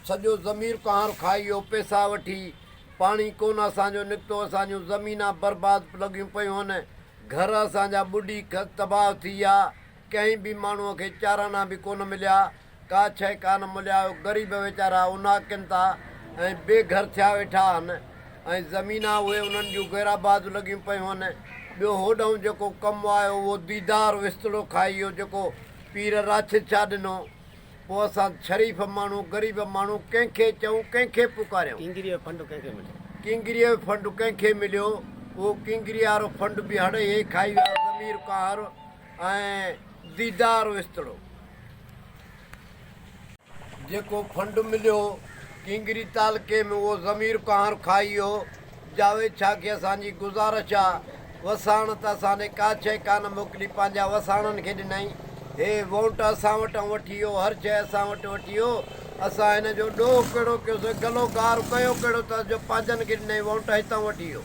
सॼो ज़मीर कहार खाई वियो, पैसा वठी, पाणी कोन असांजो निकितो, असांजूं ज़मीनां बर्बादु लॻियूं पियूं आहिनि, घर असांजा ॿुॾी तबाह थी विया, कंहिं बि माण्हूअ खे चाराना बि कोन मिलिया, का शइ कान मिलिया, ग़रीब वीचारा उनाकिनि था ऐं बेघर थिया वेठा आहिनि ऐं ज़मीनां उहे उन्हनि जूं गैराबाद लॻियूं पियूं आहिनि। ॿियो होॾां जेको कमु आयो उहो दीदार विस्तड़ो खाई वियो, जेको पीर राशिद छा ॾिनो। पोइ असां शरीफ़ माण्हू ग़रीब माण्हू कंहिंखे चऊं, कंहिंखे पुकारियूं। किंगरीअ जो फंड कंहिंखे मिलियो? किंगरीअ जो फंड कंहिंखे मिलियो? उहो किंगरीअ वारो फंड बि हड़े हे खाई विया, ज़मीर कहार ऐं दीदार विस्तड़ो। जेको फंड मिलियो किंगरी तालुके में उहो ज़मीर कहार खाई वियो। जावेद छा खे असांजी गुज़ारिश आहे, वसाण त असांखे का शइ कान मोकिली, पंहिंजा वसाणनि खे ॾिनई। हे वोट असां वटां वठी वियो, हर शइ असां वटि वठी वियो। असां हिन जो ॾोह कहिड़ो कयोसीं, गलो गार कयो कहिड़ो त जो पंहिंजनि खे ॾिनई, वोट हितां वठी वियो।